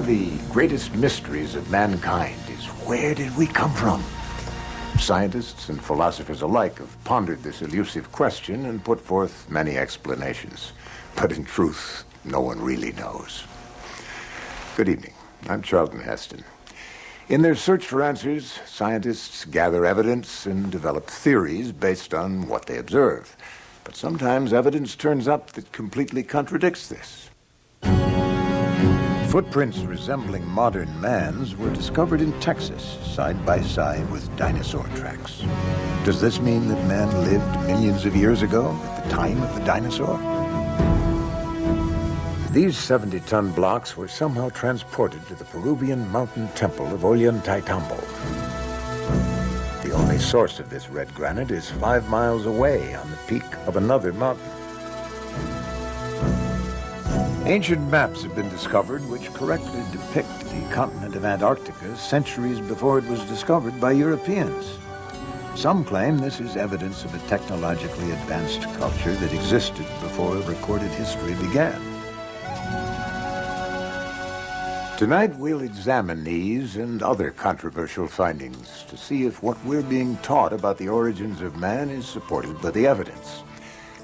of the greatest mysteries of mankind is where did we come from? Scientists and philosophers alike have pondered this elusive question and put forth many explanations. But in truth, no one really knows. Good evening. I'm Charlton Heston. In their search for answers, scientists gather evidence and develop theories based on what they observe. But sometimes evidence turns up that completely contradicts this. Footprints resembling modern man's were discovered in Texas, side by side with dinosaur tracks. Does this mean that man lived millions of years ago, at the time of the dinosaur? These 70-ton blocks were somehow transported to the Peruvian mountain temple of Ollantaytambo. The only source of this red granite is 5 miles away on the peak of another mountain. Ancient maps have been discovered which correctly depict the continent of Antarctica centuries before it was discovered by Europeans. Some claim this is evidence of a technologically advanced culture that existed before recorded history began. Tonight we'll examine these and other controversial findings to see if what we're being taught about the origins of man is supported by the evidence.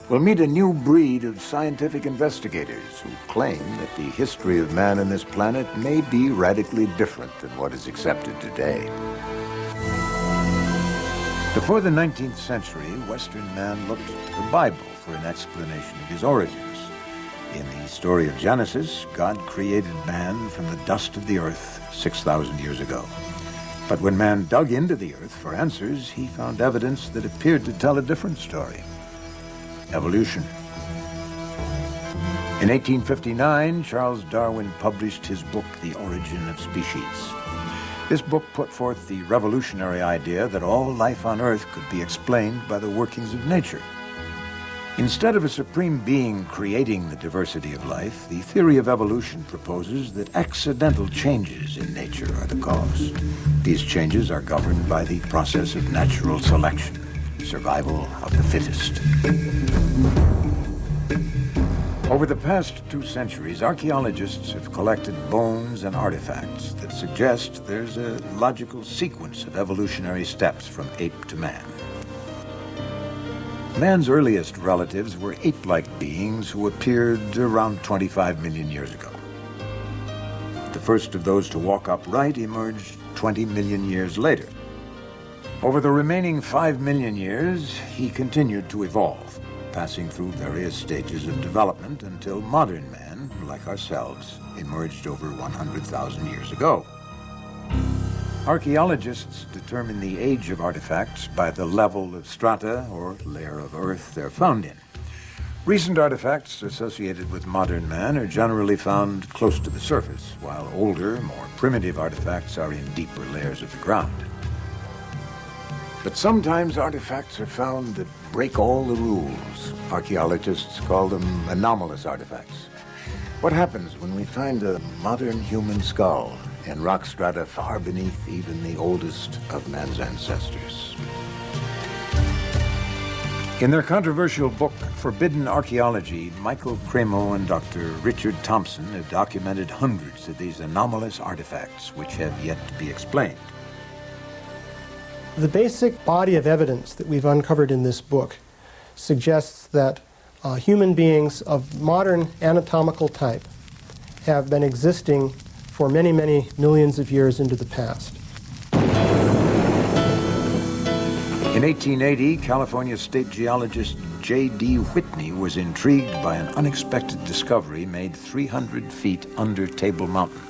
We'll meet a new breed of scientific investigators who claim that the history of man on this planet may be radically different than what is accepted today. Before the 19th century, Western man looked to the Bible for an explanation of his origins. In the story of Genesis, God created man from the dust of the earth 6,000 years ago. But when man dug into the earth for answers, he found evidence that appeared to tell a different story. Evolution. In 1859, Charles Darwin published his book, The Origin of Species. This book put forth the revolutionary idea that all life on Earth could be explained by the workings of nature. Instead of a supreme being creating the diversity of life, the theory of evolution proposes that accidental changes in nature are the cause. These changes are governed by the process of natural selection, survival of the fittest. Over the past 2 centuries, archaeologists have collected bones and artifacts that suggest there's a logical sequence of evolutionary steps from ape to man. Man's earliest relatives were ape-like beings who appeared around 25 million years ago. The first of those to walk upright emerged 20 million years later. Over the remaining 5 million years, he continued to evolve, passing through various stages of development until modern man, like ourselves, emerged over 100,000 years ago. Archaeologists determine the age of artifacts by the level of strata or layer of earth they're found in. Recent artifacts associated with modern man are generally found close to the surface, while older, more primitive artifacts are in deeper layers of the ground. But sometimes artifacts are found that break all the rules. Archaeologists call them anomalous artifacts. What happens when we find a modern human skull in rock strata far beneath even the oldest of man's ancestors? In their controversial book, Forbidden Archaeology, Michael Cremo and Dr. Richard Thompson have documented hundreds of these anomalous artifacts which have yet to be explained. The basic body of evidence that we've uncovered in this book suggests that human beings of modern anatomical type have been existing for many, many millions of years into the past. In 1880, California state geologist J.D. Whitney was intrigued by an unexpected discovery made 300 feet under Table Mountain.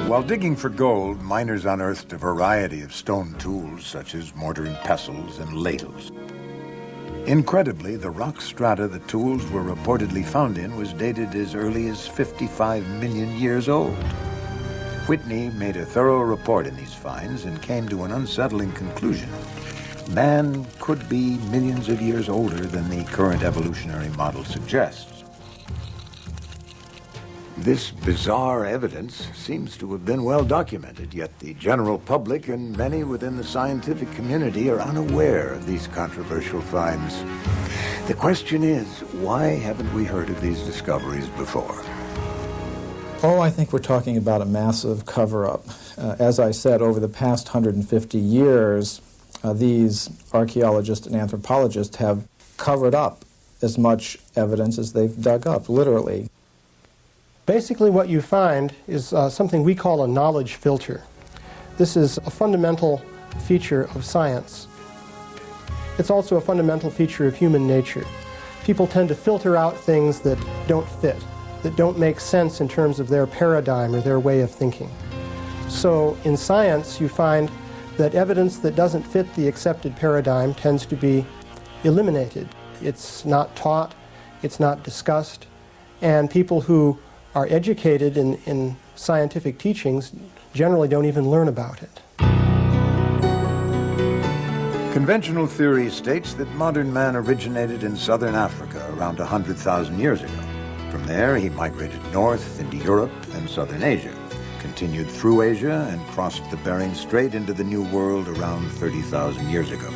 While digging for gold, miners unearthed a variety of stone tools such as mortar and pestles and ladles. Incredibly, the rock strata the tools were reportedly found in was dated as early as 55 million years old. Whitney made a thorough report in these finds and came to an unsettling conclusion. Man could be millions of years older than the current evolutionary model suggests. This bizarre evidence seems to have been well documented, yet the general public and many within the scientific community are unaware of these controversial finds. The question is, why haven't we heard of these discoveries before? Oh, I think we're talking about a massive cover-up. As I said, over the past 150 years, these archaeologists and anthropologists have covered up as much evidence as they've dug up, literally. Basically what you find is something we call a knowledge filter. This is a fundamental feature of science. It's also a fundamental feature of human nature. People tend to filter out things that don't fit, that don't make sense in terms of their paradigm or their way of thinking. So in science, you find that evidence that doesn't fit the accepted paradigm tends to be eliminated. It's not taught, it's not discussed, and people who are educated in scientific teachings generally don't even learn about it. Conventional theory states that modern man originated in southern Africa around 100,000 years ago. From there, he migrated north into Europe and southern Asia, continued through Asia, and crossed the Bering Strait into the New World around 30,000 years ago.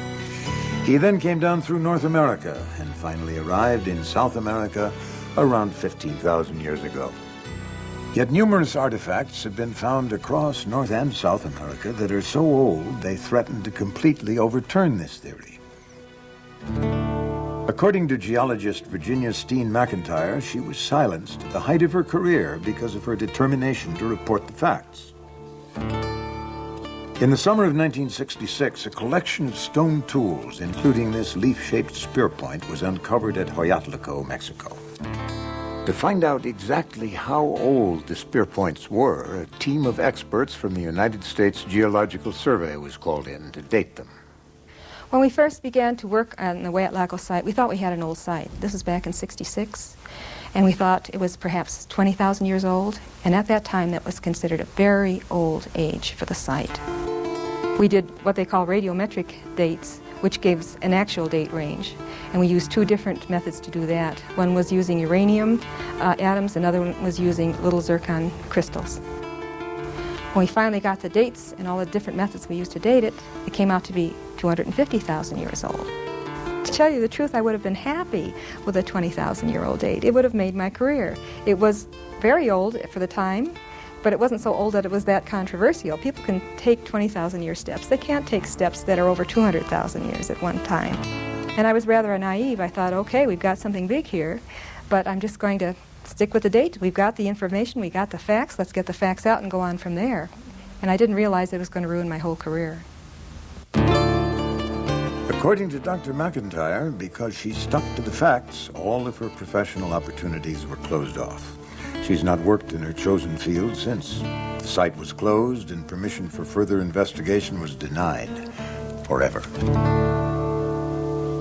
He then came down through North America and finally arrived in South America around 15,000 years ago. Yet numerous artifacts have been found across North and South America that are so old they threaten to completely overturn this theory. According to geologist Virginia Steen McIntyre, she was silenced at the height of her career because of her determination to report the facts. In the summer of 1966, a collection of stone tools, including this leaf-shaped spear point, was uncovered at Hueyatlico, Mexico. To find out exactly how old the spear points were, a team of experts from the United States Geological Survey was called in to date them. When we first began to work on the Hueyatlico site, we thought we had an old site. This was back in '66, and we thought it was perhaps 20,000 years old, and at that time that was considered a very old age for the site. We did what they call radiometric dates, which gives an actual date range, and we used two different methods to do that. One was using uranium atoms, another one was using little zircon crystals. When we finally got the dates and all the different methods we used to date it, it came out to be 250,000 years old. To tell you the truth, I would have been happy with a 20,000-year-old date. It would have made my career. It was very old for the time, but it wasn't so old that it was that controversial. People can take 20,000-year steps. They can't take steps that are over 200,000 years at one time. And I was rather naive. I thought, okay, we've got something big here, but I'm just going to stick with the date. We've got the information, we got the facts, let's get the facts out and go on from there. And I didn't realize it was going to ruin my whole career. According to Dr. McIntyre, because she stuck to the facts, all of her professional opportunities were closed off. She's not worked in her chosen field since. The site was closed and permission for further investigation was denied forever.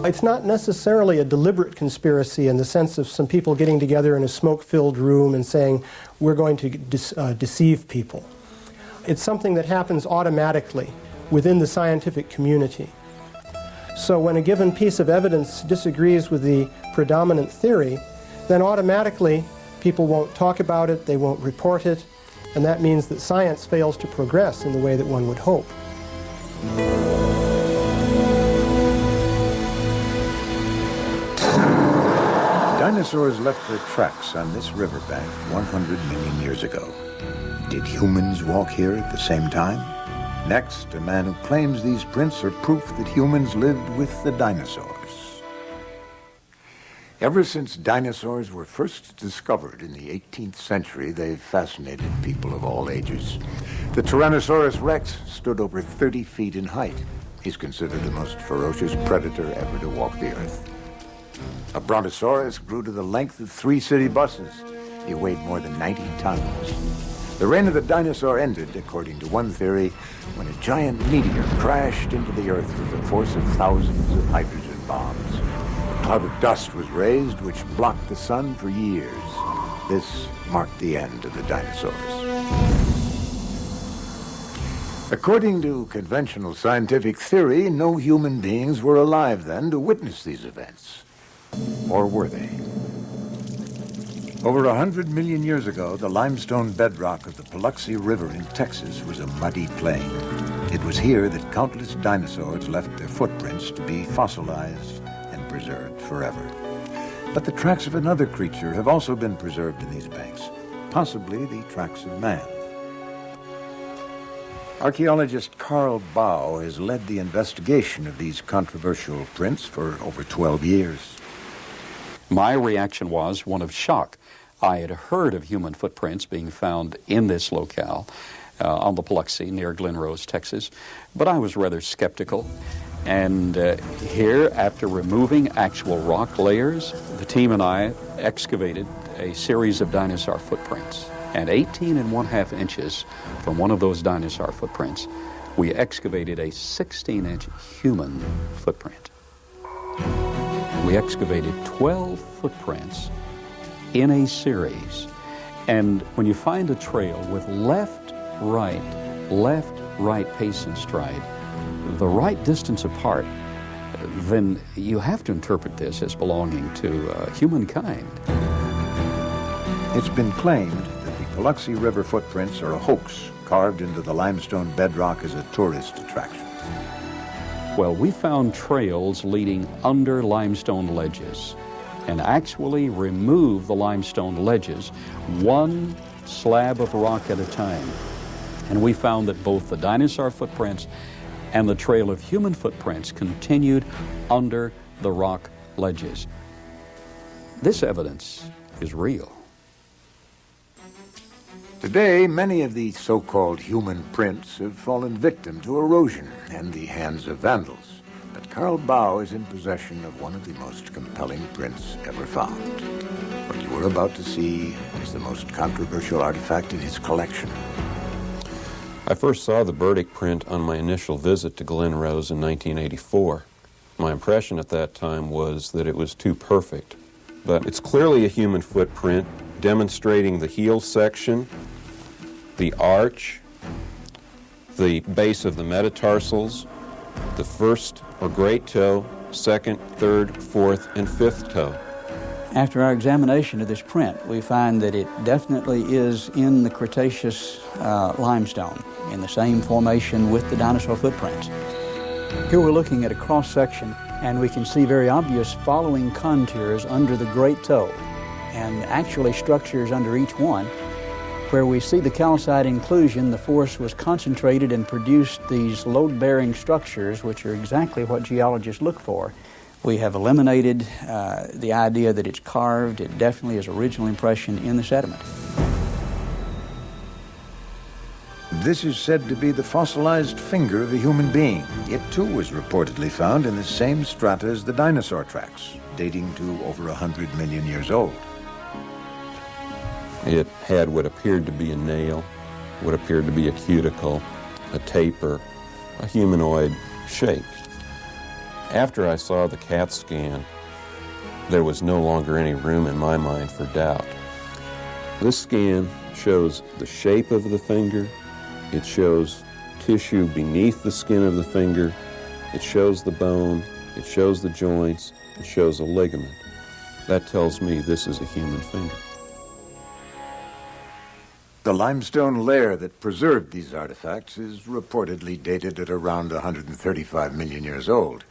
It's not necessarily a deliberate conspiracy in the sense of some people getting together in a smoke-filled room and saying, we're going to deceive people. It's something that happens automatically within the scientific community. So when a given piece of evidence disagrees with the predominant theory, then automatically people won't talk about it, they won't report it, and that means that science fails to progress in the way that one would hope. Dinosaurs left their tracks on this riverbank 100 million years ago. Did humans walk here at the same time? Next, a man who claims these prints are proof that humans lived with the dinosaurs. Ever since dinosaurs were first discovered in the 18th century, they've fascinated people of all ages. The Tyrannosaurus rex stood over 30 feet in height. He's considered the most ferocious predator ever to walk the earth. A brontosaurus grew to the length of 3 city buses. He weighed more than 90 tons. The reign of the dinosaur ended, according to one theory, when a giant meteor crashed into the earth with the force of thousands of hydrogen bombs. A cloud of dust was raised, which blocked the sun for years. This marked the end of the dinosaurs. According to conventional scientific theory, no human beings were alive then to witness these events. Or were they? Over 100 million years ago, the limestone bedrock of the Paluxy River in Texas was a muddy plain. It was here that countless dinosaurs left their footprints to be fossilized and preserved forever. But the tracks of another creature have also been preserved in these banks. possibly the tracks of man. Archaeologist Carl Bau has led the investigation of these controversial prints for over 12 years. My reaction was one of shock. I had heard of human footprints being found in this locale on the Biloxi near Glen Rose, Texas, but I was rather skeptical. And here, after removing actual rock layers, the team and I excavated a series of dinosaur footprints. And 18.5 inches from one of those dinosaur footprints, we excavated a 16-inch human footprint. We excavated 12 footprints in a series. And when you find a trail with left, right pace and stride, the right distance apart, then you have to interpret this as belonging to humankind. It's been claimed that the Biloxi River footprints are a hoax carved into the limestone bedrock as a tourist attraction. Well, we found trails leading under limestone ledges and actually removed the limestone ledges one slab of rock at a time. And we found that both the dinosaur footprints and the trail of human footprints continued under the rock ledges. This evidence is real. Today, many of the so-called human prints have fallen victim to erosion and the hands of vandals. But Carl Bau is in possession of one of the most compelling prints ever found. What you are about to see is the most controversial artifact in his collection. I first saw the Burdick print on my initial visit to Glen Rose in 1984. My impression at that time was that it was too perfect. But it's clearly a human footprint, demonstrating the heel section, the arch, the base of the metatarsals, the first or great toe, second, third, fourth, and fifth toe. After our examination of this print, we find that it definitely is in the Cretaceous limestone, in the same formation with the dinosaur footprints. Here we're looking at a cross-section, and we can see very obvious following contours under the great toe, and actually structures under each one. Where we see the calcite inclusion, the force was concentrated and produced these load-bearing structures, which are exactly what geologists look for. We have eliminated the idea that it's carved. It definitely is original impression in the sediment. This is said to be the fossilized finger of a human being. It too was reportedly found in the same strata as the dinosaur tracks, dating to over 100 million years old. It had what appeared to be a nail, what appeared to be a cuticle, a taper, a humanoid shape. After I saw the CAT scan, there was no longer any room in my mind for doubt. This scan shows the shape of the finger, it shows tissue beneath the skin of the finger, it shows the bone, it shows the joints, it shows a ligament. That tells me this is a human finger. The limestone layer that preserved these artifacts is reportedly dated at around 135 million years old.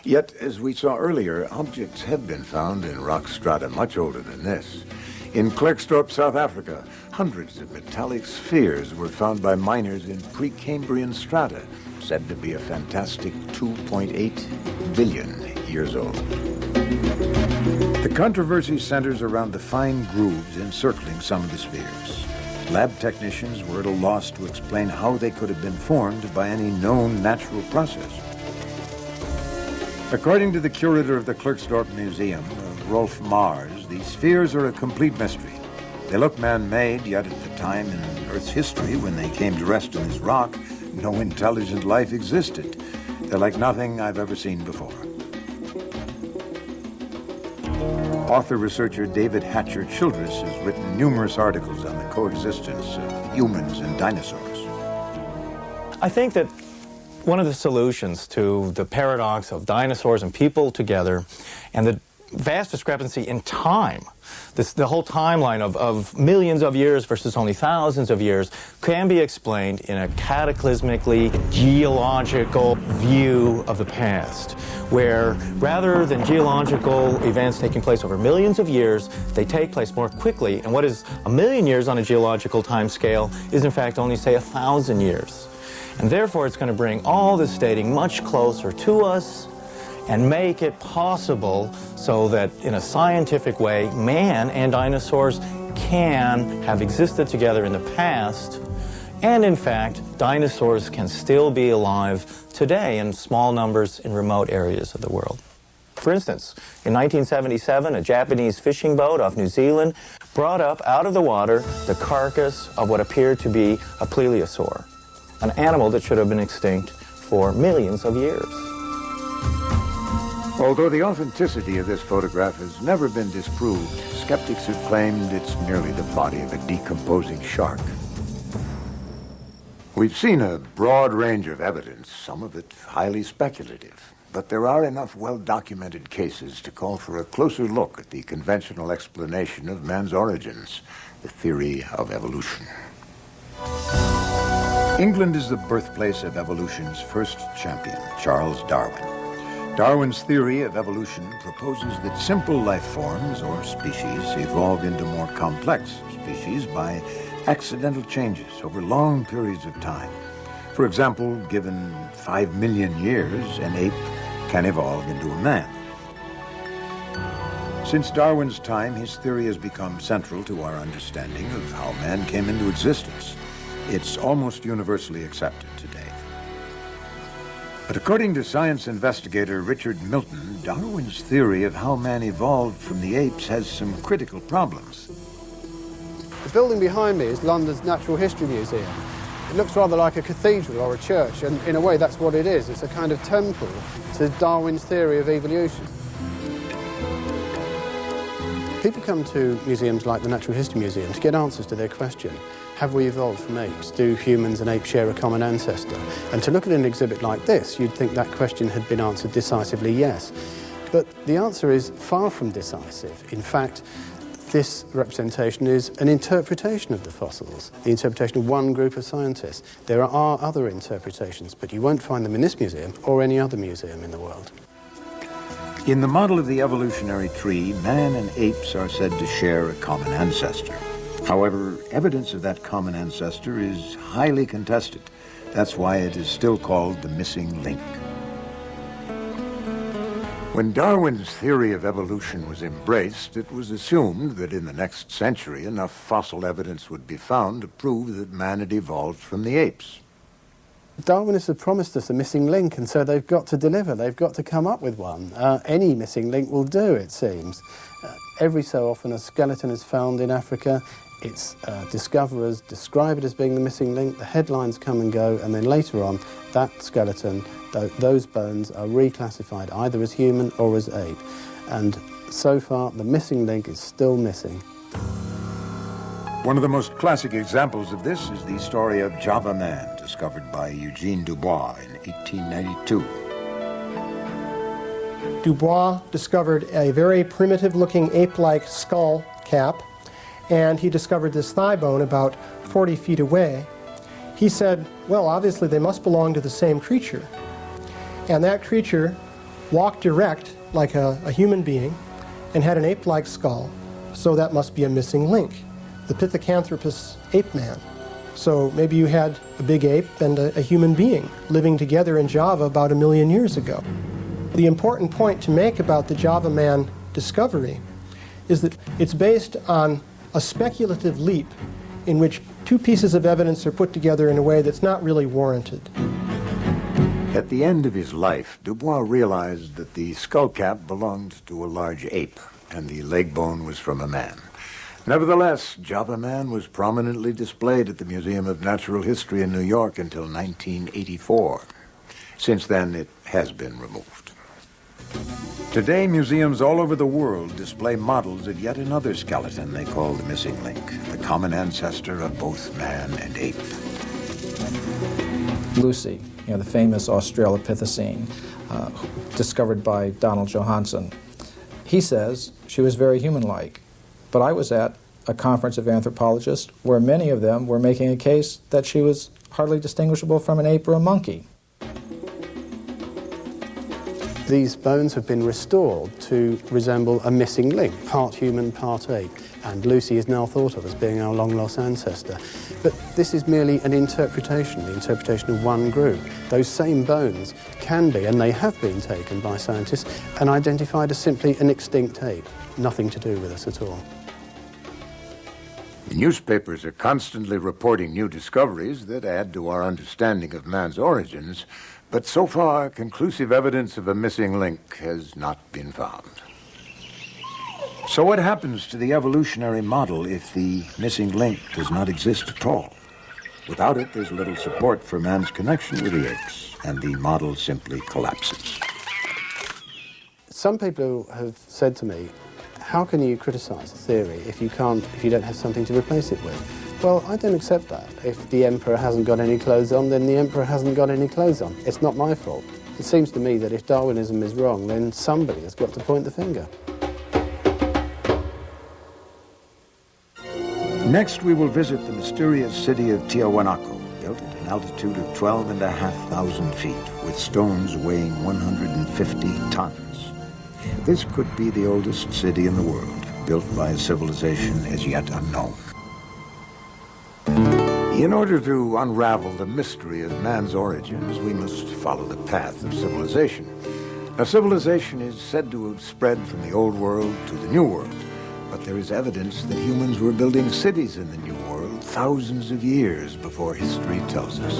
Yet, as we saw earlier, objects have been found in rock strata much older than this. In Klerksdorp, South Africa, hundreds of metallic spheres were found by miners in Precambrian strata, said to be a fantastic 2.8 billion years old. The controversy centers around the fine grooves encircling some of the spheres. Lab technicians were at a loss to explain how they could have been formed by any known natural process. According to the curator of the Klerksdorp Museum, Rolf Mars, the spheres are a complete mystery. They look man-made, yet at the time in Earth's history when they came to rest in this rock, no intelligent life existed. They're like nothing I've ever seen before. Author-researcher David Hatcher Childress has written numerous articles on the coexistence of humans and dinosaurs. I think that one of the solutions to the paradox of dinosaurs and people together and the vast discrepancy in time the whole timeline of millions of years versus only thousands of years can be explained in a cataclysmically geological view of the past, where rather than geological events taking place over millions of years, they take place more quickly, and what is 1,000,000 years on a geological time scale is in fact only, say, 1,000 years. And therefore it's going to bring all this dating much closer to us and make it possible so that in a scientific way, man and dinosaurs can have existed together in the past, and in fact, dinosaurs can still be alive today in small numbers in remote areas of the world. For instance, in 1977, a Japanese fishing boat off New Zealand brought up out of the water the carcass of what appeared to be a plesiosaur, an animal that should have been extinct for millions of years. Although the authenticity of this photograph has never been disproved, skeptics have claimed it's merely the body of a decomposing shark. We've seen a broad range of evidence, some of it highly speculative, but there are enough well-documented cases to call for a closer look at the conventional explanation of man's origins, the theory of evolution. England is the birthplace of evolution's first champion, Charles Darwin. Darwin's theory of evolution proposes that simple life forms, or species, evolve into more complex species by accidental changes over long periods of time. For example, given 5 million years, an ape can evolve into a man. Since Darwin's time, his theory has become central to our understanding of how man came into existence. It's almost universally accepted today. But according to science investigator Richard Milton, Darwin's theory of how man evolved from the apes has some critical problems. The building behind me is London's Natural History Museum. It looks rather like a cathedral or a church, and in a way that's what it is. It's a kind of temple to Darwin's theory of evolution. People come to museums like the Natural History Museum to get answers to their question. Have we evolved from apes? Do humans and apes share a common ancestor? And to look at an exhibit like this, you'd think that question had been answered decisively yes. But the answer is far from decisive. In fact, this representation is an interpretation of the fossils, the interpretation of one group of scientists. There are other interpretations, but you won't find them in this museum or any other museum in the world. In the model of the evolutionary tree, man and apes are said to share a common ancestor. However, evidence of that common ancestor is highly contested. That's why it is still called the missing link. When Darwin's theory of evolution was embraced, it was assumed that in the next century enough fossil evidence would be found to prove that man had evolved from the apes. Darwinists have promised us a missing link, and so they've got to deliver. They've got to come up with one. Any missing link will do, it seems. Every so often a skeleton is found in Africa. Its discoverers describe it as being the missing link. The headlines come and go, and then later on, that skeleton, those bones are reclassified either as human or as ape. And so far, the missing link is still missing. One of the most classic examples of this is the story of Java Man, discovered by Eugene Dubois in 1892. Dubois discovered a very primitive-looking ape-like skull cap, and he discovered this thigh bone about 40 feet away. He said, well, obviously they must belong to the same creature. And that creature walked erect like a human being and had an ape-like skull, so that must be a missing link, the Pithecanthropus ape man. So maybe you had a big ape and a human being living together in Java about 1 million years ago. The important point to make about the Java man discovery is that it's based on a speculative leap in which two pieces of evidence are put together in a way that's not really warranted. At the end of his life, Dubois realized that the skull cap belonged to a large ape, and the leg bone was from a man. Nevertheless, Java Man was prominently displayed at the Museum of Natural History in New York until 1984. Since then, it has been removed. Today, museums all over the world display models of yet another skeleton they call the missing link, the common ancestor of both man and ape. Lucy, the famous Australopithecine, discovered by Donald Johanson. He says she was very human-like. But I was at a conference of anthropologists where many of them were making a case that she was hardly distinguishable from an ape or a monkey. These bones have been restored to resemble a missing link, part human, part ape, and Lucy is now thought of as being our long-lost ancestor. But this is merely an interpretation, the interpretation of one group. Those same bones can be, and they have been taken by scientists, and identified as simply an extinct ape, nothing to do with us at all. Newspapers are constantly reporting new discoveries that add to our understanding of man's origins, but so far, conclusive evidence of a missing link has not been found. So what happens to the evolutionary model if the missing link does not exist at all? Without it, there's little support for man's connection with the apes, and the model simply collapses. Some people have said to me, how can you criticize a theory if you don't have something to replace it with? Well, I don't accept that. If the emperor hasn't got any clothes on, then the emperor hasn't got any clothes on. It's not my fault. It seems to me that if Darwinism is wrong, then somebody has got to point the finger. Next, we will visit the mysterious city of Tiahuanaco, built at an altitude of 12,500 feet, with stones weighing 150 tons. This could be the oldest city in the world, built by a civilization as yet unknown. In order to unravel the mystery of man's origins, we must follow the path of civilization. Now, civilization is said to have spread from the old world to the new world, but there is evidence that humans were building cities in the new world thousands of years before history tells us.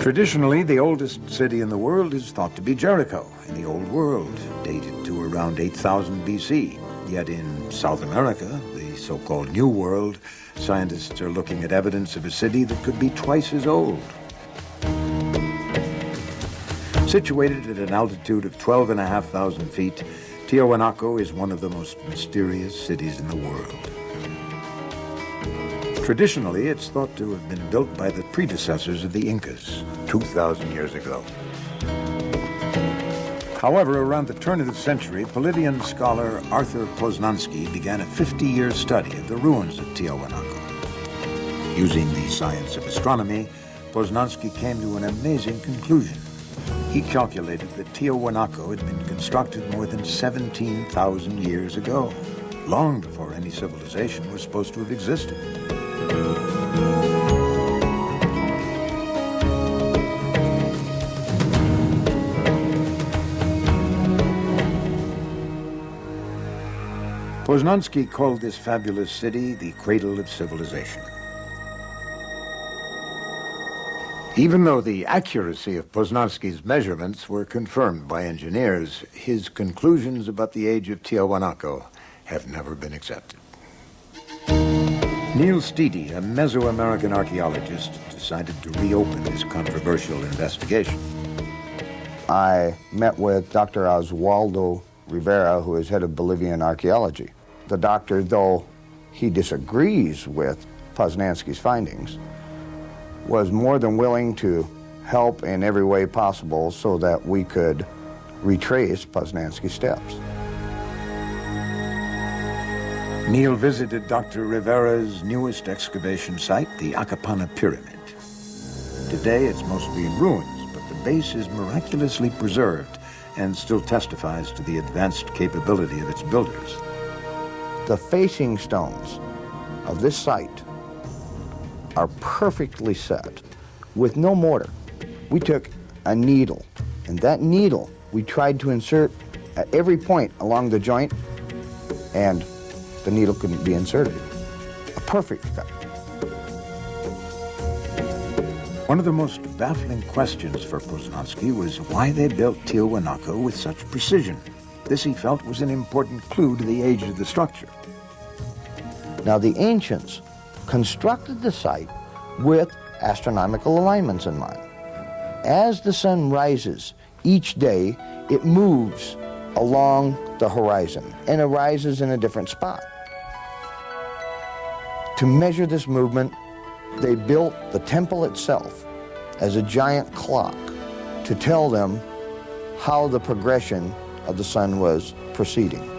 Traditionally, the oldest city in the world is thought to be Jericho in the Old World, dated to around 8,000 BC. Yet in South America, the so-called New World, scientists are looking at evidence of a city that could be twice as old. Situated at an altitude of 12,500 feet, Tiahuanaco is one of the most mysterious cities in the world. Traditionally, it's thought to have been built by the predecessors of the Incas 2,000 years ago. However, around the turn of the century, Politian scholar Arthur Poznański began a 50-year study of the ruins of Tiahuanaco. Using the science of astronomy, Poznański came to an amazing conclusion. He calculated that Tiahuanaco had been constructed more than 17,000 years ago, long before any civilization was supposed to have existed. Poznański called this fabulous city the cradle of civilization. Even though the accuracy of Poznański's measurements were confirmed by engineers, his conclusions about the age of Tiahuanaco have never been accepted. Neil Steedy, a Mesoamerican archaeologist, decided to reopen this controversial investigation. I met with Dr. Oswaldo Rivera, who is head of Bolivian archaeology. The doctor, though he disagrees with Poznański's findings, was more than willing to help in every way possible so that we could retrace Poznański's steps. Neil visited Dr. Rivera's newest excavation site, the Acapana Pyramid. Today it's mostly in ruins, but the base is miraculously preserved and still testifies to the advanced capability of its builders. The facing stones of this site are perfectly set with no mortar. We took a needle, and that needle we tried to insert at every point along the joint, and the needle couldn't be inserted. A perfect cut. One of the most baffling questions for Poznański was why they built Tiahuanaco with such precision. This, he felt, was an important clue to the age of the structure. Now, the ancients constructed the site with astronomical alignments in mind. As the sun rises each day, it moves along the horizon and arises in a different spot. To measure this movement, they built the temple itself as a giant clock to tell them how the progression of the sun was proceeding.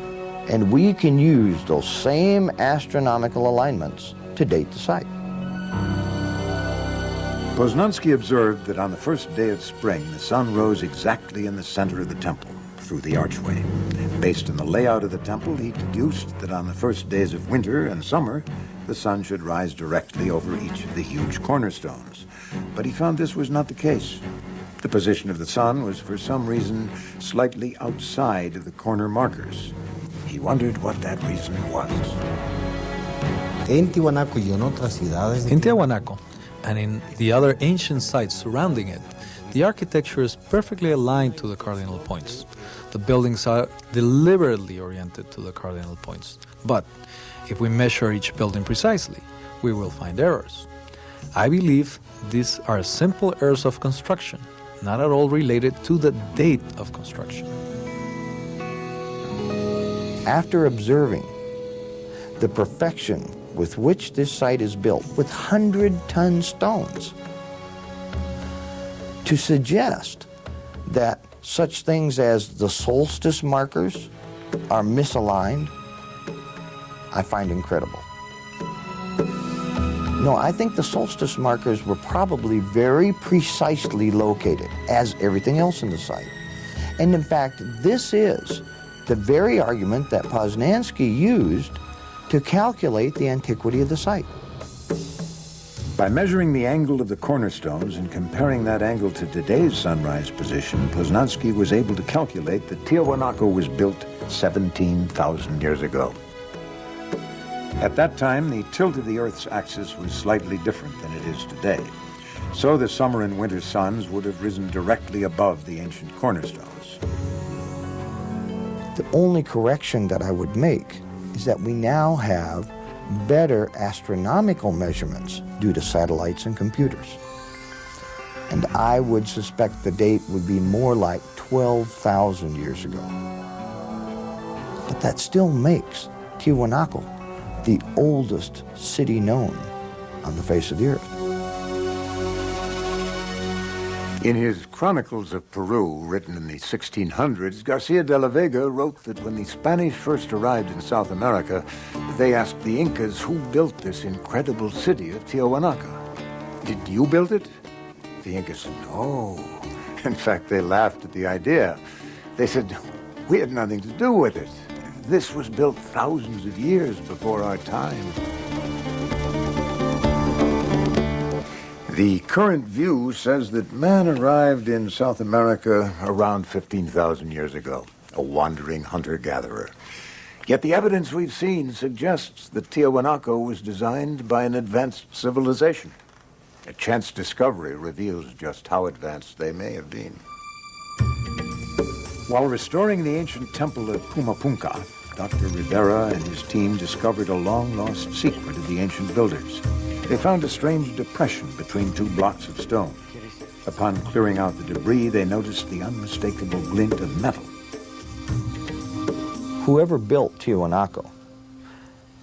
And we can use those same astronomical alignments to date the site. Poznański observed that on the first day of spring, the sun rose exactly in the center of the temple, through the archway. Based on the layout of the temple, he deduced that on the first days of winter and summer, the sun should rise directly over each of the huge cornerstones. But he found this was not the case. The position of the sun was, for some reason, slightly outside of the corner markers. He wondered what that reason was. In Tiahuanaco, and in the other ancient sites surrounding it, the architecture is perfectly aligned to the cardinal points. The buildings are deliberately oriented to the cardinal points. But if we measure each building precisely, we will find errors. I believe these are simple errors of construction, not at all related to the date of construction. After observing the perfection with which this site is built, with 100-ton stones, to suggest that such things as the solstice markers are misaligned, I find incredible. No, I think the solstice markers were probably very precisely located, as everything else in the site. And in fact, this is the very argument that Poznański used to calculate the antiquity of the site. By measuring the angle of the cornerstones and comparing that angle to today's sunrise position, Poznański was able to calculate that Tiahuanaco was built 17,000 years ago. At that time, the tilt of the Earth's axis was slightly different than it is today. So the summer and winter suns would have risen directly above the ancient cornerstones. The only correction that I would make is that we now have better astronomical measurements due to satellites and computers. And I would suspect the date would be more like 12,000 years ago. But that still makes Tiahuanaco the oldest city known on the face of the earth. In his Chronicles of Peru, written in the 1600s, Garcia de la Vega wrote that when the Spanish first arrived in South America, they asked the Incas who built this incredible city of Tiahuanaco. Did you build it? The Incas said, no. In fact, they laughed at the idea. They said, we had nothing to do with it. This was built thousands of years before our time. The current view says that man arrived in South America around 15,000 years ago, a wandering hunter-gatherer. Yet the evidence we've seen suggests that Tiahuanaco was designed by an advanced civilization. A chance discovery reveals just how advanced they may have been. While restoring the ancient temple of Pumapunka, Dr. Rivera and his team discovered a long-lost secret of the ancient builders. They found a strange depression between two blocks of stone. Upon clearing out the debris, they noticed the unmistakable glint of metal. Whoever built Tiahuanaco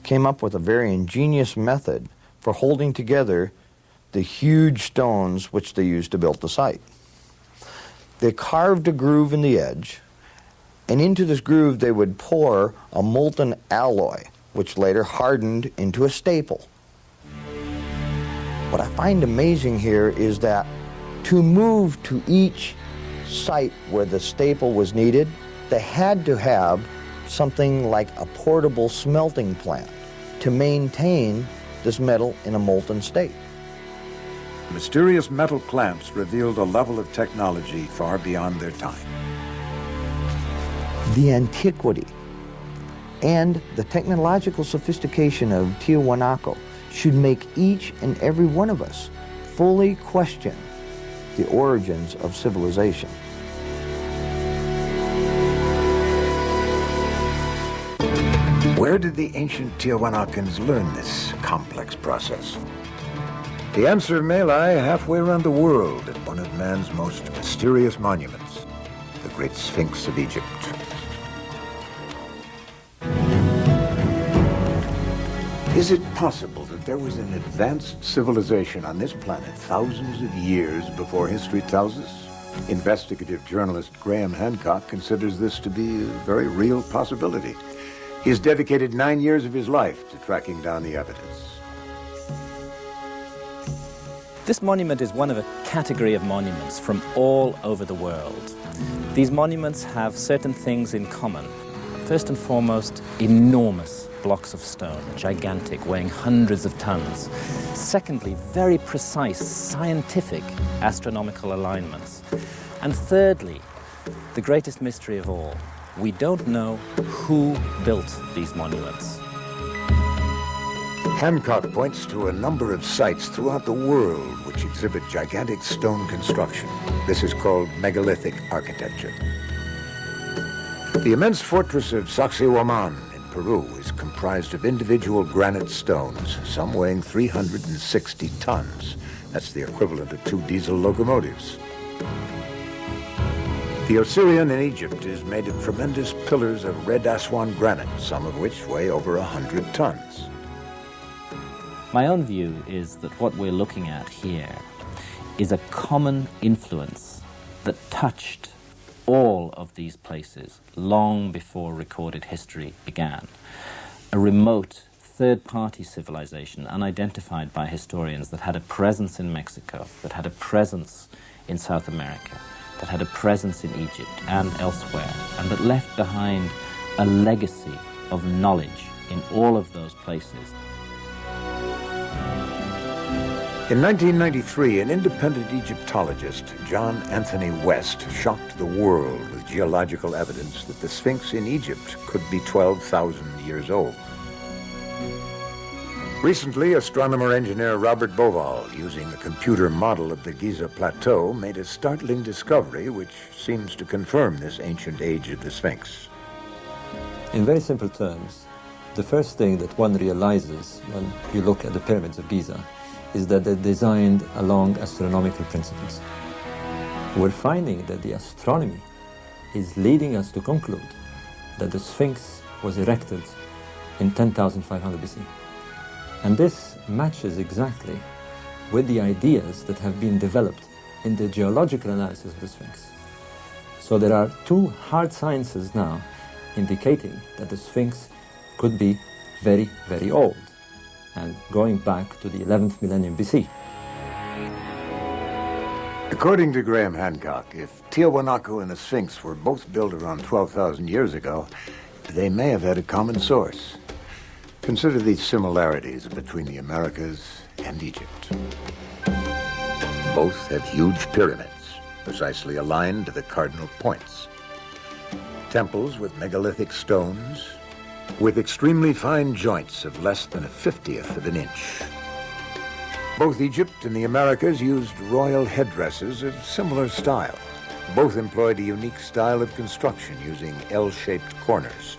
came up with a very ingenious method for holding together the huge stones which they used to build the site. They carved a groove in the edge, and into this groove they would pour a molten alloy, which later hardened into a staple. What I find amazing here is that to move to each site where the staple was needed, they had to have something like a portable smelting plant to maintain this metal in a molten state. Mysterious metal clamps revealed a level of technology far beyond their time. The antiquity and the technological sophistication of Tiahuanaco should make each and every one of us fully question the origins of civilization. Where did the ancient Tiahuanacans learn this complex process? The answer may lie halfway around the world at one of man's most mysterious monuments, the Great Sphinx of Egypt. Is it possible that there was an advanced civilization on this planet thousands of years before history tells us? Investigative journalist Graham Hancock considers this to be a very real possibility. He has dedicated 9 years of his life to tracking down the evidence. This monument is one of a category of monuments from all over the world. These monuments have certain things in common. First and foremost, enormous blocks of stone, gigantic, weighing hundreds of tons. Secondly, very precise scientific astronomical alignments. And thirdly, the greatest mystery of all, we don't know who built these monuments. Hancock points to a number of sites throughout the world which exhibit gigantic stone construction. This is called megalithic architecture. The immense fortress of Sacsayhuaman in Peru is comprised of individual granite stones, some weighing 360 tons. That's the equivalent of 2 diesel locomotives. The Osirian in Egypt is made of tremendous pillars of red Aswan granite, some of which weigh over 100 tons. My own view is that what we're looking at here is a common influence that touched all of these places long before recorded history began. A remote third-party civilization unidentified by historians that had a presence in Mexico, that had a presence in South America, that had a presence in Egypt and elsewhere, and that left behind a legacy of knowledge in all of those places. In 1993, an independent Egyptologist, John Anthony West, shocked the world with geological evidence that the Sphinx in Egypt could be 12,000 years old. Recently, astronomer-engineer Robert Bauval, using a computer model of the Giza Plateau, made a startling discovery which seems to confirm this ancient age of the Sphinx. In very simple terms, the first thing that one realizes when you look at the pyramids of Giza is that they're designed along astronomical principles. We're finding that the astronomy is leading us to conclude that the Sphinx was erected in 10,500 BC. And this matches exactly with the ideas that have been developed in the geological analysis of the Sphinx. So there are 2 hard sciences now indicating that the Sphinx could be very, very old, and going back to the 11th millennium BC. According to Graham Hancock, if Tiahuanaco and the Sphinx were both built around 12,000 years ago, they may have had a common source. Consider these similarities between the Americas and Egypt. Both have huge pyramids, precisely aligned to the cardinal points. Temples with megalithic stones, with extremely fine joints of less than a 50th of an inch. Both Egypt and the Americas used royal headdresses of similar style. Both employed a unique style of construction using L-shaped corners.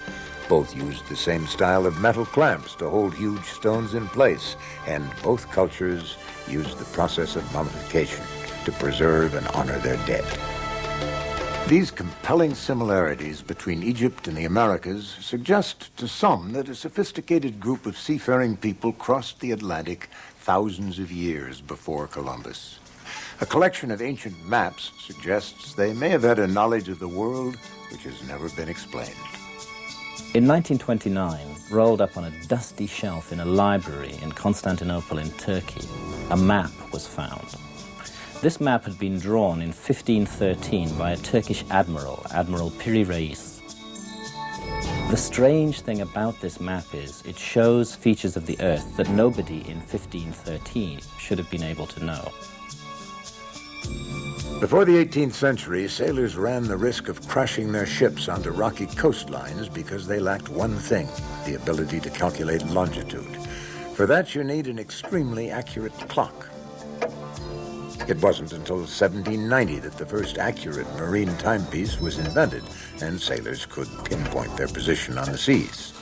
Both used the same style of metal clamps to hold huge stones in place, and both cultures used the process of mummification to preserve and honor their dead. These compelling similarities between Egypt and the Americas suggest to some that a sophisticated group of seafaring people crossed the Atlantic thousands of years before Columbus. A collection of ancient maps suggests they may have had a knowledge of the world which has never been explained. In 1929, rolled up on a dusty shelf in a library in Constantinople in Turkey, a map was found. This map had been drawn in 1513 by a Turkish admiral, Admiral Piri Reis. The strange thing about this map is it shows features of the Earth that nobody in 1513 should have been able to know. Before the 18th century, sailors ran the risk of crashing their ships onto rocky coastlines because they lacked one thing, the ability to calculate longitude. For that, you need an extremely accurate clock. It wasn't until 1790 that the first accurate marine timepiece was invented, and sailors could pinpoint their position on the seas.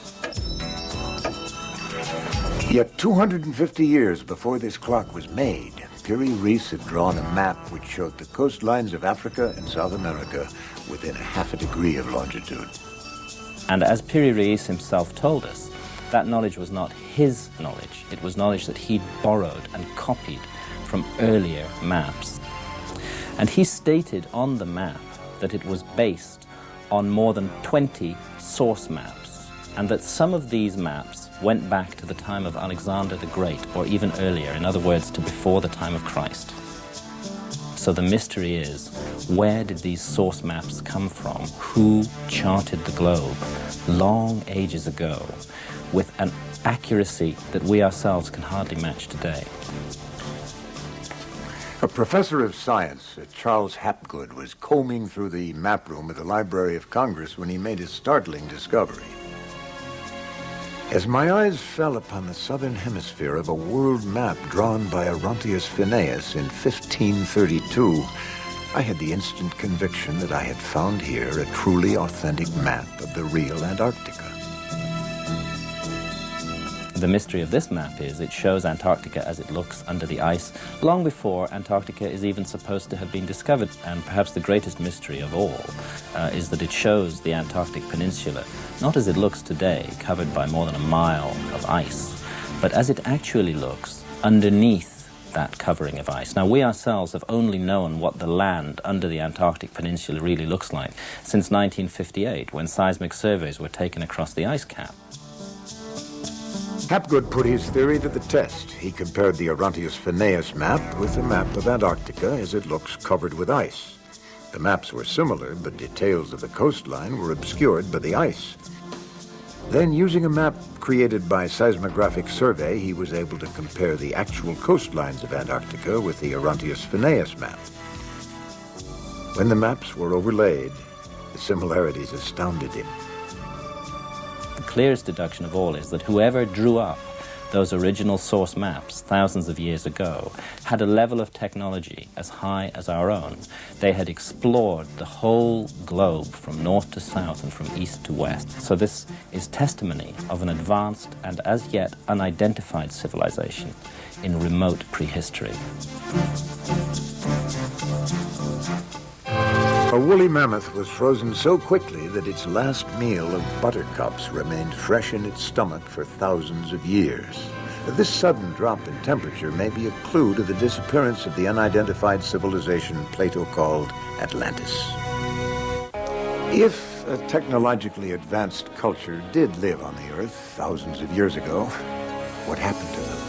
Yet 250 years before this clock was made, Piri Reis had drawn a map which showed the coastlines of Africa and South America within a half a degree of longitude. And as Piri Reis himself told us, that knowledge was not his knowledge. It was knowledge that he'd borrowed and copied from earlier maps. And he stated on the map that it was based on more than 20 source maps and that some of these maps went back to the time of Alexander the Great, or even earlier, in other words, to before the time of Christ. So the mystery is, where did these source maps come from? Who charted the globe long ages ago with an accuracy that we ourselves can hardly match today? A professor of science, Charles Hapgood, was combing through the map room at the Library of Congress when he made a startling discovery. As my eyes fell upon the southern hemisphere of a world map drawn by Orontius Phineas in 1532, I had the instant conviction that I had found here a truly authentic map of the real Antarctica. The mystery of this map is it shows Antarctica as it looks under the ice long before Antarctica is even supposed to have been discovered. And perhaps the greatest mystery of all is that it shows the Antarctic Peninsula not as it looks today, covered by more than a mile of ice, but as it actually looks underneath that covering of ice. Now, we ourselves have only known what the land under the Antarctic Peninsula really looks like since 1958, when seismic surveys were taken across the ice cap. Hapgood put his theory to the test. He compared the Orontius Phineas map with a map of Antarctica as it looks covered with ice. The maps were similar, but details of the coastline were obscured by the ice. Then, using a map created by seismographic survey, he was able to compare the actual coastlines of Antarctica with the Orontius Phineas map. When the maps were overlaid, the similarities astounded him. The clearest deduction of all is that whoever drew up those original source maps thousands of years ago had a level of technology as high as our own. They had explored the whole globe from north to south and from east to west. So this is testimony of an advanced and as yet unidentified civilization in remote prehistory. A woolly mammoth was frozen so quickly that its last meal of buttercups remained fresh in its stomach for thousands of years. This sudden drop in temperature may be a clue to the disappearance of the unidentified civilization Plato called Atlantis. If a technologically advanced culture did live on the Earth thousands of years ago, what happened to them?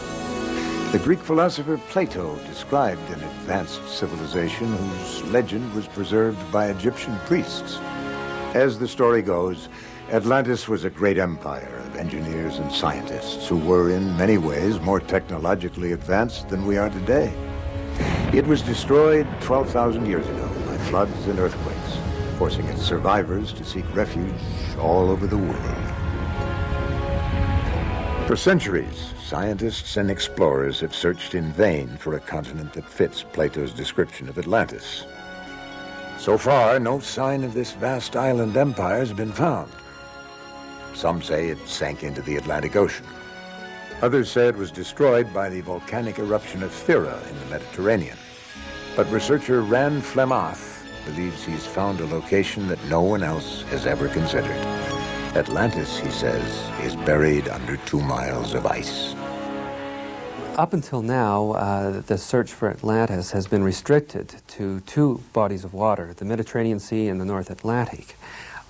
The Greek philosopher Plato described an advanced civilization whose legend was preserved by Egyptian priests. As the story goes, Atlantis was a great empire of engineers and scientists who were in many ways more technologically advanced than we are today. It was destroyed 12,000 years ago by floods and earthquakes, forcing its survivors to seek refuge all over the world. For centuries, scientists and explorers have searched in vain for a continent that fits Plato's description of Atlantis. So far, no sign of this vast island empire has been found. Some say it sank into the Atlantic Ocean. Others say it was destroyed by the volcanic eruption of Thera in the Mediterranean. But researcher Rand Flemath believes he's found a location that no one else has ever considered. Atlantis, he says, is buried under 2 miles of ice. Up until now, the search for Atlantis has been restricted to 2 bodies of water, the Mediterranean Sea and the North Atlantic.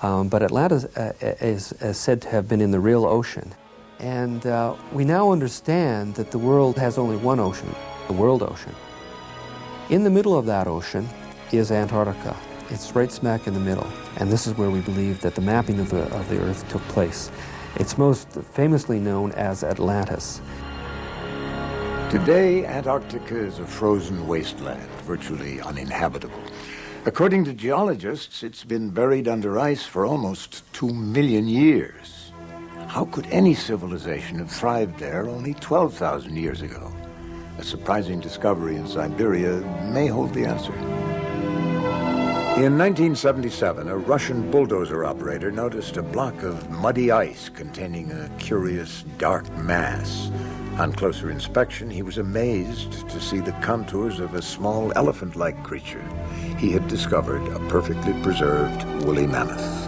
But Atlantis is said to have been in the real ocean. And we now understand that the world has only one ocean, the world ocean. In the middle of that ocean is Antarctica. It's right smack in the middle. And this is where we believe that the mapping of the Earth took place. It's most famously known as Atlantis. Today, Antarctica is a frozen wasteland, virtually uninhabitable. According to geologists, it's been buried under ice for almost 2 million years. How could any civilization have thrived there only 12,000 years ago? A surprising discovery in Siberia may hold the answer. In 1977, a Russian bulldozer operator noticed a block of muddy ice containing a curious dark mass. On closer inspection, he was amazed to see the contours of a small elephant-like creature. He had discovered a perfectly preserved woolly mammoth.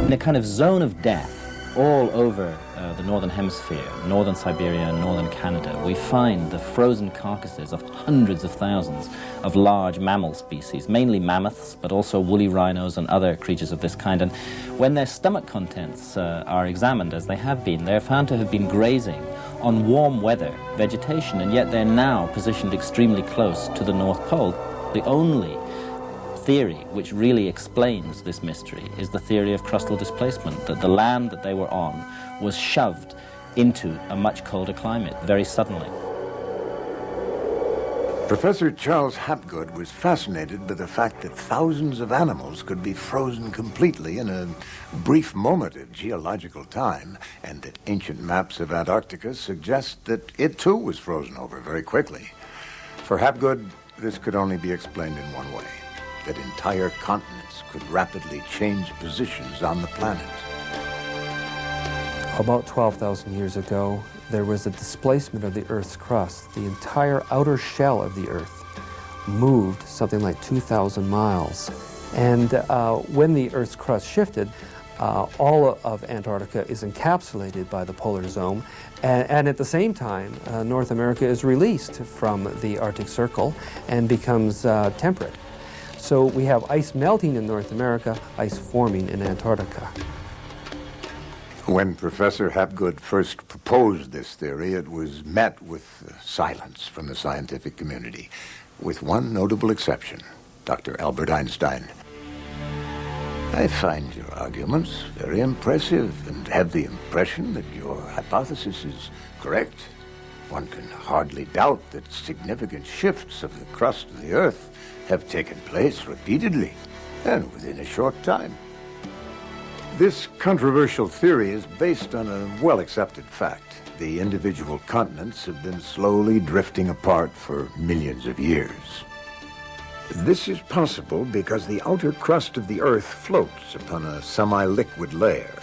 In a kind of zone of death all over the northern hemisphere, northern Siberia and northern Canada, we find the frozen carcasses of hundreds of thousands of large mammal species, mainly mammoths, but also woolly rhinos and other creatures of this kind. And when their stomach contents are examined, as they have been, they're found to have been grazing on warm weather vegetation, and yet they're now positioned extremely close to the North Pole. The only theory which really explains this mystery is the theory of crustal displacement, that the land that they were on was shoved into a much colder climate very suddenly. Professor Charles Hapgood was fascinated by the fact that thousands of animals could be frozen completely in a brief moment of geological time, and that ancient maps of Antarctica suggest that it too was frozen over very quickly. For Hapgood, this could only be explained in one way, that entire continents could rapidly change positions on the planet. About 12,000 years ago, there was a displacement of the Earth's crust. The entire outer shell of the Earth moved something like 2,000 miles. And when the Earth's crust shifted, all of Antarctica is encapsulated by the polar zone. And at the same time, North America is released from the Arctic Circle and becomes temperate. So we have ice melting in North America, ice forming in Antarctica. When Professor Hapgood first proposed this theory, it was met with silence from the scientific community, with one notable exception, Dr. Albert Einstein. I find your arguments very impressive and have the impression that your hypothesis is correct. One can hardly doubt that significant shifts of the crust of the Earth have taken place repeatedly and within a short time. This controversial theory is based on a well-accepted fact. The individual continents have been slowly drifting apart for millions of years. This is possible because the outer crust of the Earth floats upon a semi-liquid layer.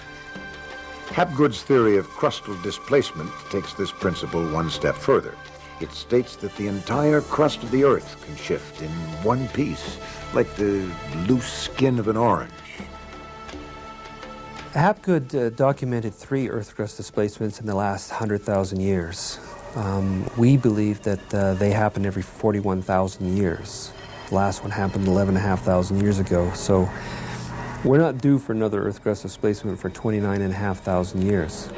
Hapgood's theory of crustal displacement takes this principle one step further. It states that the entire crust of the Earth can shift in one piece, like the loose skin of an orange. Hapgood documented 3 Earth crust displacements in the last 100,000 years. We believe that they happen every 41,000 years. The last one happened 11,500 years ago, so we're not due for another Earth crust displacement for 29,500 years.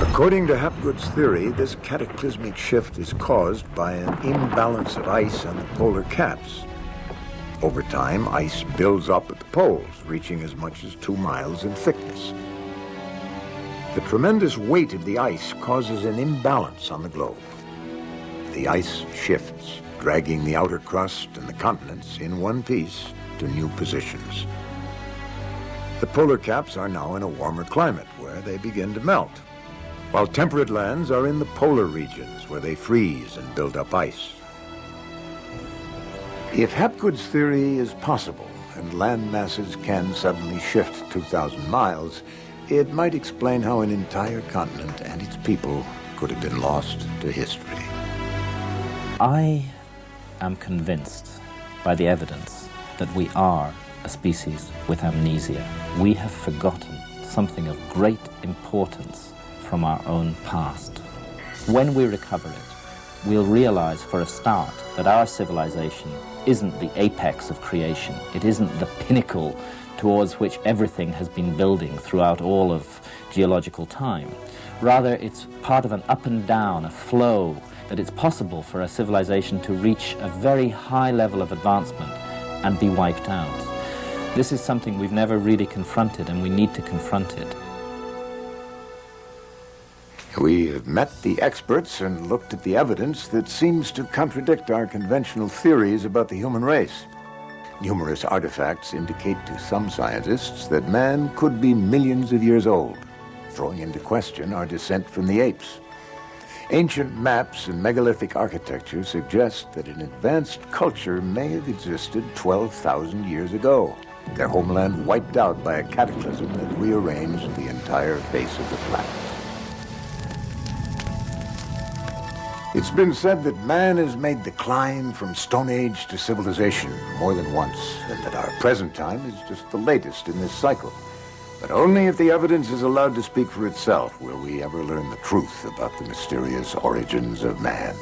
According to Hapgood's theory, this cataclysmic shift is caused by an imbalance of ice on the polar caps. Over time, ice builds up at the poles, reaching as much as 2 miles in thickness. The tremendous weight of the ice causes an imbalance on the globe. The ice shifts, dragging the outer crust and the continents in one piece to new positions. The polar caps are now in a warmer climate where they begin to melt, while temperate lands are in the polar regions where they freeze and build up ice. If Hapgood's theory is possible and land masses can suddenly shift 2,000 miles, it might explain how an entire continent and its people could have been lost to history. I am convinced by the evidence that we are a species with amnesia. We have forgotten something of great importance from our own past. When we recover it, we'll realize for a start that our civilization isn't the apex of creation. It isn't the pinnacle towards which everything has been building throughout all of geological time. Rather, it's part of an up and down, a flow, that it's possible for a civilization to reach a very high level of advancement and be wiped out. This is something we've never really confronted, and we need to confront it. We have met the experts and looked at the evidence that seems to contradict our conventional theories about the human race. Numerous artifacts indicate to some scientists that man could be millions of years old, throwing into question our descent from the apes. Ancient maps and megalithic architecture suggest that an advanced culture may have existed 12,000 years ago, their homeland wiped out by a cataclysm that rearranged the entire face of the planet. It's been said that man has made the climb from Stone Age to civilization more than once, and that our present time is just the latest in this cycle. But only if the evidence is allowed to speak for itself will we ever learn the truth about the mysterious origins of man.